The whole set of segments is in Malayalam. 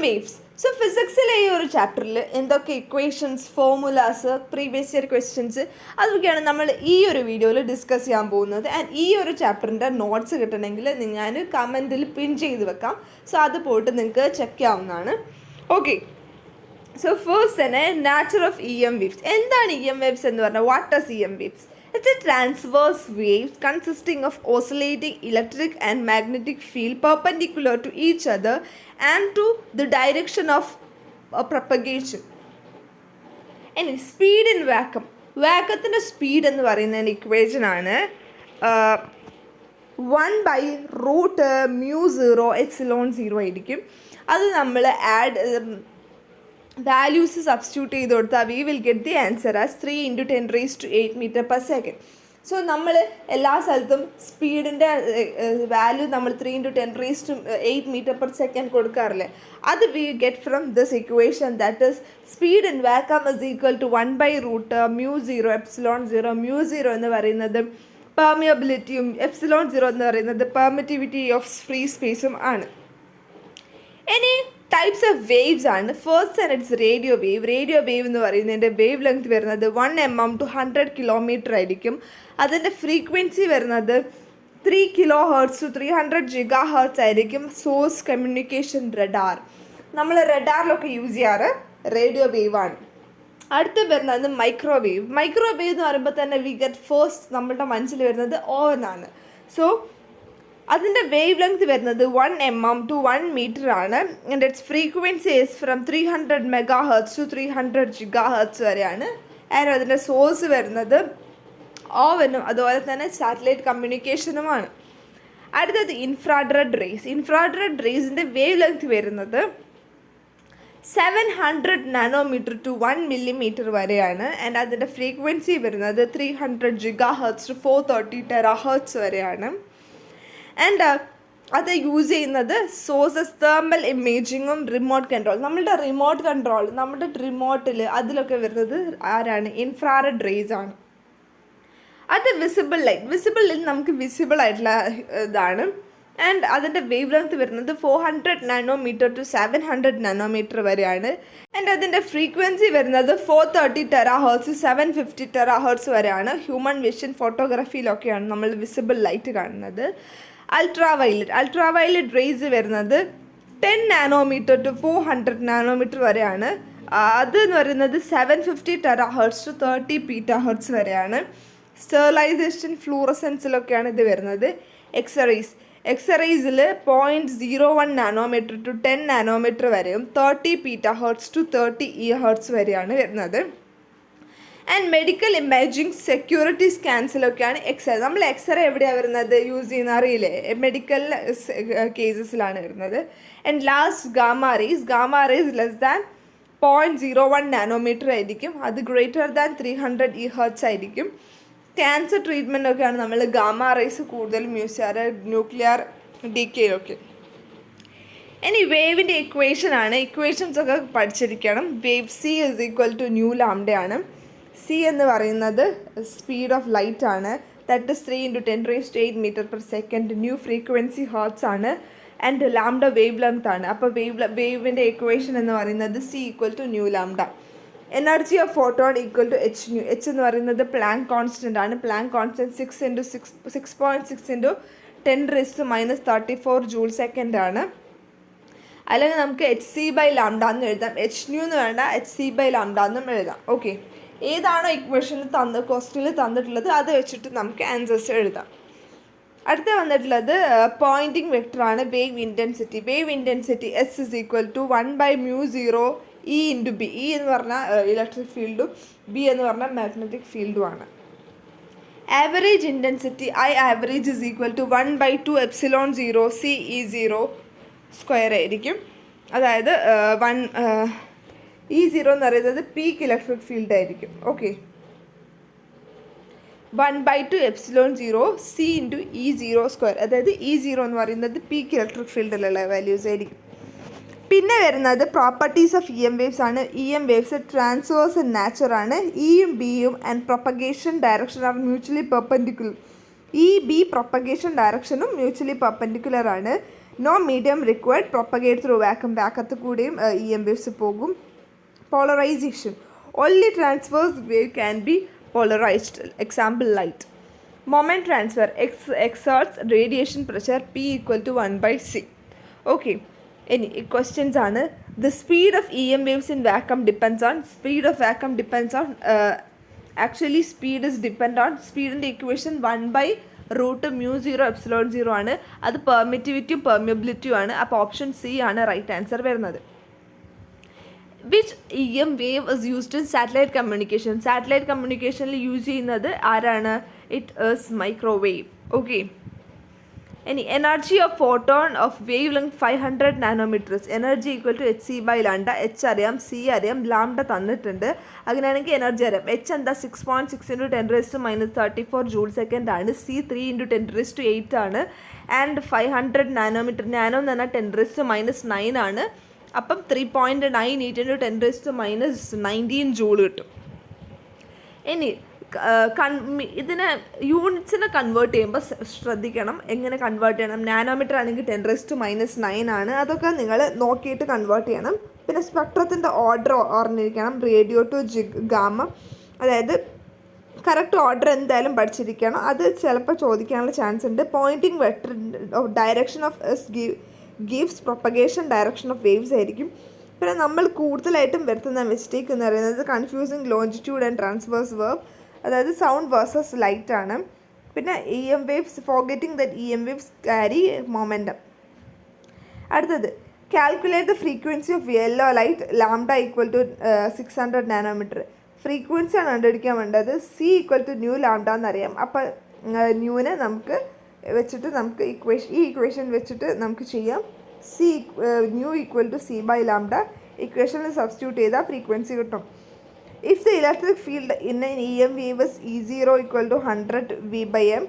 waves. So ഫിസിക്സിലെ ഈ ഒരു ചാപ്റ്ററിൽ എന്തൊക്കെ equations, formulas, previous year questions അതൊക്കെയാണ് നമ്മൾ ഈ ഒരു വീഡിയോയിൽ ഡിസ്കസ് ചെയ്യാൻ പോകുന്നത്. ആൻഡ് ഈ ഒരു ചാപ്റ്ററിൻ്റെ നോട്ട്സ് കിട്ടണമെങ്കിൽ ഞാൻ കമൻറ്റിൽ പിൻ ചെയ്ത് വെക്കാം. സോ അത് പോയിട്ട് നിങ്ങൾക്ക് ചെക്ക് ചെയ്യാവുന്നതാണ്. ഓക്കെ, സോ ഫസ്റ്റ് തന്നെ നാച്ചർ ഓഫ് EM waves. എന്താണ് EM waves എന്ന് പറഞ്ഞാൽ? What does EM waves? It's a transverse waves consisting of oscillating electric and magnetic field perpendicular to each other and to the direction of propagation. ഇനി സ്പീഡ് ഇൻ വാക്വം. വാക്വത്തിൻ്റെ സ്പീഡ് എന്ന് പറയുന്നതിൻ്റെ ഇക്വേഷൻ ആണ് 1/√μ0ε0 ആയിരിക്കും. അത് നമ്മൾ വാല്യൂസ് സബ്സ്റ്റിറ്റ്യൂട്ട് ചെയ്ത് കൊടുത്താൽ we will get the answer as 3 × 10⁸ m/s. So നമ്മൾ എല്ലാ സ്ഥലത്തും സ്പീഡിൻ്റെ വാല്യൂ നമ്മൾ 3 × 10⁸ m/s കൊടുക്കാറില്ലേ? അത് we get from this equation, that is speed in vacuum is equal to 1/√μ0ε0. μ0 എന്ന് പറയുന്നത് പെർമിയബിലിറ്റിയും ε0 എന്ന് പറയുന്നത് പെർമിറ്റിവിറ്റി ഓഫ് ഫ്രീ സ്പേസും ആണ്. ഇനി ടൈപ്സ് ഓഫ് വേവ്സ് ആണ്. First and it's radio wave. Radio wave എന്ന് പറയുന്നതിൻ്റെ വേവ് ലെങ്ത് വരുന്നത് 1 mm to 100 km ആയിരിക്കും. അതിൻ്റെ ഫ്രീക്വൻസി വരുന്നത് 3 kHz to 300 GHz ആയിരിക്കും. സോഴ്സ് കമ്മ്യൂണിക്കേഷൻ റഡാർ, നമ്മൾ റഡാറിലൊക്കെ യൂസ് ചെയ്യാറ് റേഡിയോ വേവ് ആണ്. അടുത്ത് വരുന്നത് മൈക്രോവേവ്. മൈക്രോവേവ് എന്ന് പറയുമ്പോൾ തന്നെ വി ഗെറ്റ് ഫസ്റ്റ് നമ്മുടെ മനസ്സിൽ വരുന്നത് ഓവൻ ആണ്. സോ അതിൻ്റെ വേവ് ലെങ്ത് വരുന്നത് 1 mm to 1 meter ആണ്. And its frequency is from 300 MHz to 300 GHz വരെയാണ്. ആൻഡ് അതിൻ്റെ സോഴ്സ് വരുന്നത് ഓവനും അതുപോലെ തന്നെ സാറ്റലൈറ്റ് കമ്മ്യൂണിക്കേഷനുമാണ്. അടുത്തത് ഇൻഫ്രാറെഡ് റേസ്. ഇൻഫ്രാറെഡ് റേസിൻ്റെ വേവ് ലെങ്ത് വരുന്നത് 700 nanometer to 1 millimeter വരെയാണ്. ആൻഡ് അതിൻ്റെ ഫ്രീക്വൻസി വരുന്നത് 300 GHz to 430 THz വരെയാണ്. ആൻഡ് അത് യൂസ് ചെയ്യുന്നത് സോഴ്സസ് തേർമൽ ഇമേജിങ്ങും റിമോട്ട് കൺട്രോൾ. നമ്മുടെ റിമോട്ടിൽ അതിലൊക്കെ വരുന്നത് ആരാണ്? ഇൻഫ്രാറെഡ് റേസ് ആണ്. അത് വിസിബിൾ ലൈറ്റ്. വിസിബിളിൽ നമുക്ക് വിസിബിൾ ആയിട്ടുള്ള ഇതാണ്. ആൻഡ് അതിൻ്റെ വേവ് ലെങ്ത് വരുന്നത് 400 nanometer to 700 nanometer വരെയാണ്. ആൻഡ് അതിൻ്റെ ഫ്രീക്വൻസി വരുന്നത് 430 THz to 750 THz വരെയാണ്. ഹ്യൂമൻ വിഷൻ, ഫോട്ടോഗ്രാഫിയിലൊക്കെയാണ് നമ്മൾ വിസിബിൾ ലൈറ്റ് കാണുന്നത്. അൾട്രാവയലറ്റ് റേസ് വരുന്നത് 10 nanometer to 400 nanometer വരെയാണ്. അതെന്ന് പറയുന്നത് 750 THz to 30 PHz വരെയാണ്. സ്റ്റെറിലൈസേഷൻ, ഫ്ലൂറസെൻസിലൊക്കെയാണ് ഇത് വരുന്നത്. എക്സ്റേസിൽ 0.01 nanometer to 10 nanometer വരെയും 30 PHz to 30 EHz വരെയാണ് വരുന്നത്. ആൻഡ് മെഡിക്കൽ ഇമേജിങ്, സെക്യൂരിറ്റി സ്കാൻസിലൊക്കെയാണ് എക്സ്റേ. നമ്മൾ എക്സ്റേ എവിടെയാണ് വരുന്നത് യൂസ് ചെയ്യുന്ന അറിയില്ലേ? മെഡിക്കൽ കേസസിലാണ് വരുന്നത്. And last gamma rays less than 0.01 nanometer ആയിരിക്കും. അത് ഗ്രേറ്റർ ദാൻ 300 EHz ആയിരിക്കും. ക്യാൻസർ ട്രീറ്റ്മെൻറ്റൊക്കെയാണ് നമ്മൾ ഗാമ റേസ് കൂടുതലും യൂസ് ചെയ്യാറ്, ന്യൂക്ലിയർ ഡിക്കേയിലൊക്കെ. ഇനി വേവിൻ്റെ ഇക്വേഷൻസ് ഒക്കെ പഠിച്ചിരിക്കണം. Wave C is equal to nu ലാംഡയാണ്. C എന്ന് പറയുന്നത് സ്പീഡ് ഓഫ് ലൈറ്റ് ആണ്. That is 3 × 10⁸ m/s. New frequency hertz ആണ്. ആൻഡ് ലാംഡ വേവ് ലെങ്ത് ആണ്. അപ്പോൾ വേവിൻ്റെ ഇക്വേഷൻ എന്ന് പറയുന്നത് C equal to nu lambda. Energy of photon equal to H nu. H എന്ന് പറയുന്നത് പ്ലാങ്ക് കോൺസ്റ്റൻ്റ് ആണ്. പ്ലാങ്ക് കോൺസ്റ്റൻറ്റ് 6.6 × 10⁻34 J/s ആണ്. അല്ലെങ്കിൽ നമുക്ക് hc/λ എന്ന് എഴുതാം. H ന്യൂ എന്ന് വേണ്ട, hc/λ എന്നും എഴുതാം. ഓക്കെ, ഏതാണോ ഇക്വേഷനിൽ ക്വസ്റ്റ്യനിൽ തന്നിട്ടുള്ളത് അത് വെച്ചിട്ട് നമുക്ക് ആൻസേഴ്സ് എഴുതാം. അടുത്ത വന്നിട്ടുള്ളത് പോയിൻറ്റിംഗ് വെക്ടറാണ്. Wave intensity S is equal to 1/μ0 E × B. E എന്ന് പറഞ്ഞാൽ ഇലക്ട്രിക് ഫീൽഡും B എന്ന് പറഞ്ഞാൽ മാഗ്നറ്റിക് ഫീൽഡും ആണ്. Average intensity I average is equal to 1/2 ε0 CE0² ആയിരിക്കും. അതായത് E0 എന്ന് പറയുന്നത് പീക്ക് ഇലക്ട്രിക് ഫീൽഡ് ആയിരിക്കും. Okay, 1/2 ε0 C × E0². അതായത് E0 എന്ന് പറയുന്നത് പീക്ക് ഇലക്ട്രിക് ഫീൽഡിലുള്ള വാല്യൂസ് ആയിരിക്കും. പിന്നെ വരുന്നത് പ്രോപ്പർട്ടീസ് ഓഫ് EM waves ആണ്. EM waves transverse in nature ആണ്. Eയും Bയും and propagation direction are mutually perpendicular. B propagation ഡയറക്ഷനും മ്യൂച്വലി പെർപെൻഡിക്കുലർ ആണ്. No medium required propagate through vacuum വാക്കത്ത് കൂടെയും EM വേവ്സ് പോകും. Polarisation only transverse wave can be polarized, example light. Moment transfer exerts radiation pressure P equal to 1 by C. Okay, any questions ആണ്. The speed of EM waves in vacuum depends on actually speed is depend on speed in the equation 1 by root mu 0 epsilon 0 ആണ്. അത് പെർമിറ്റിവിറ്റിയും പെർമിയബിലിറ്റിയും ആണ്. അപ്പോൾ ഓപ്ഷൻ സി ആണ് റൈറ്റ് ആൻസർ വരുന്നത്. Which EM wave is used in satellite communication? Satellite communicationൽ യൂസ് ചെയ്യുന്നത് ആരാണ്? It is microwave. ഓക്കെ, ഇനി energy of photon of wavelength 500 nanometres. Energy equal to H C by lambda. H അറിയാം, സി അറിയാം, ലാംഡ തന്നിട്ടുണ്ട്. അങ്ങനെയാണെങ്കിൽ എനർജി അറിയാം. എച്ച് എന്താ 6.6 × 10⁻34 ജൂൾ സെക്കൻഡ് ആണ്. സി 3 × 10⁸ ആണ്. ആൻഡ് 500 നാനോമീറ്റർ, നാനോ എന്ന് പറഞ്ഞാൽ 10⁻9 ആണ്. അപ്പം 3.98 × 10⁻19 ജൂൾ കിട്ടും. ഇനി ഇതിനെ യൂണിറ്റ്സിനെ കൺവേർട്ട് ചെയ്യുമ്പോൾ ശ്രദ്ധിക്കണം എങ്ങനെ കൺവേർട്ട് ചെയ്യണം. നാനോമീറ്റർ ആണെങ്കിൽ 10⁻9 ആണ്. അതൊക്കെ നിങ്ങൾ നോക്കിയിട്ട് കൺവേർട്ട് ചെയ്യണം. പിന്നെ സ്പെക്ട്രത്തിൻ്റെ ഓർഡർ അറിഞ്ഞിരിക്കണം. റേഡിയോ ടു ഗാമ, അതായത് കറക്റ്റ് ഓർഡർ എന്തായാലും പഠിച്ചിരിക്കണം. അത് ചിലപ്പോൾ ചോദിക്കാനുള്ള ചാൻസ് ഉണ്ട്. Poynting vector direction of S gives propagation direction of waves ആയിരിക്കും. പിന്നെ നമ്മൾ കൂടുതലായിട്ടും വരുത്തുന്ന മിസ്റ്റേക്ക് എന്ന് പറയുന്നത് കൺഫ്യൂസിങ് ലോഞ്ചിറ്റ്യൂഡ് ആൻഡ് ട്രാൻസ്വേഴ്സ് വേർബ്, അതായത് സൗണ്ട് വേഴ്സസ് ലൈറ്റ് ആണ്. പിന്നെ EM waves, forgetting that EM waves carry momentum. അടുത്തത് calculate the frequency of yellow light lambda equal to 600 nanometre. ഫ്രീക്വൻസിയാണ് കണ്ടുപിടിക്കാൻ വേണ്ടത്. C equal to nu lambda എന്നറിയാം. അപ്പോൾ ന്യൂവിനെ നമുക്ക് വെച്ചിട്ട് നമുക്ക് ഇക്വേഷൻ വെച്ചിട്ട് നമുക്ക് ചെയ്യാം. C nu equal to C by lambda. ഇക്വേഷനിൽ സബ്സ്റ്റിറ്റ്യൂട്ട് ചെയ്താൽ ഫ്രീക്വൻസി കിട്ടും. If the electric field in an EM wave is E0 equal to 100 V/m,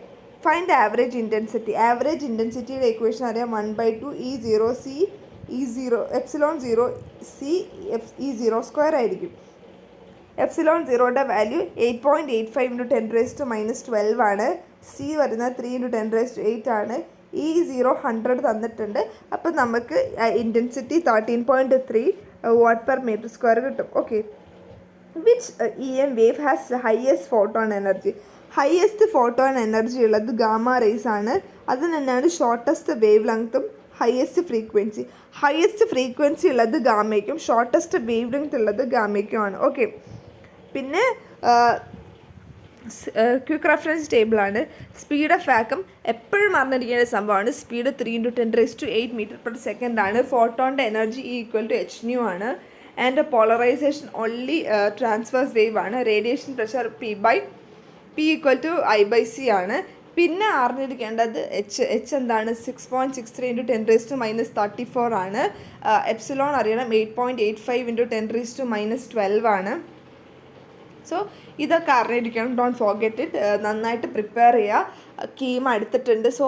find the average intensity. Average ഇൻറ്റൻസിറ്റിയുടെ ഇക്വേഷൻ അറിയാം. 1/2 E0 C E0 epsilon 0 C E0 square ആയിരിക്കും. എപ്സിലോൺ 0യുടെ വാല്യൂ 8.85 × 10⁻12 ആണ്. സി വരുന്നത് 3 × 10⁸ ആണ്. E0 100 തന്നിട്ടുണ്ട്. അപ്പോൾ നമുക്ക് ഇൻറ്റൻസിറ്റി 13.3 Wm². കിട്ടും. ഓക്കെ, which EM wave has highest photon energy? Highest photon energy ഉള്ളത് ഗാമ റേസ് ആണ്. അത് തന്നെയാണ് ഷോർട്ടസ്റ്റ് വേവ് ലെങ്ത്തും ഹയസ്റ്റ് ഫ്രീക്വൻസി. ഹയസ്റ്റ് ഫ്രീക്വൻസി ഉള്ളത് ഗാമയ്ക്കും ഷോർട്ടസ്റ്റ് വേവ് ലെങ്ത് ഉള്ളത് ഗാമയ്ക്കുമാണ്. ഓക്കെ, പിന്നെ ക്വിക്ക് റെഫറൻസ് ടേബിളാണ്. സ്പീഡ് ഓഫ് വാക്വം എപ്പോഴും അറിഞ്ഞിരിക്കേണ്ട സംഭവമാണ്. സ്പീഡ് 3 × 10⁻8 m/s ആണ്. ഫോട്ടോണിൻ്റെ എനർജി ഈക്വൽ ടു hν ആണ്. And polarisation only transverse wave ആണ്. Radiation pressure P equal to I/C ആണ്. പിന്നെ അറിഞ്ഞിരിക്കേണ്ടത് എച്ച് എന്താണ് 6.63 × 10⁻34 ആണ്. എപ്സിലോൺ അറിയണം 8.85 × 10⁻12 ആണ്. സോ ഇതൊക്കെ അറിഞ്ഞിരിക്കണം. Don't forget it. നന്നായിട്ട് പ്രിപ്പയർ ചെയ്യുക. കീം എടുത്തിട്ടുണ്ട്. So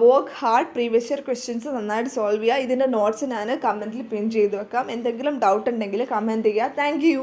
work hard. Previous year questions നന്നായിട്ട് സോൾവ് ചെയ്യുക. ഇതിൻ്റെ നോട്ട്സ് ഞാൻ കമൻറ്റിൽ പിൻ ചെയ്ത് വെക്കാം. എന്തെങ്കിലും ഡൗട്ട് ഉണ്ടെങ്കിൽ കമൻറ്റ് ചെയ്യുക. Thank you.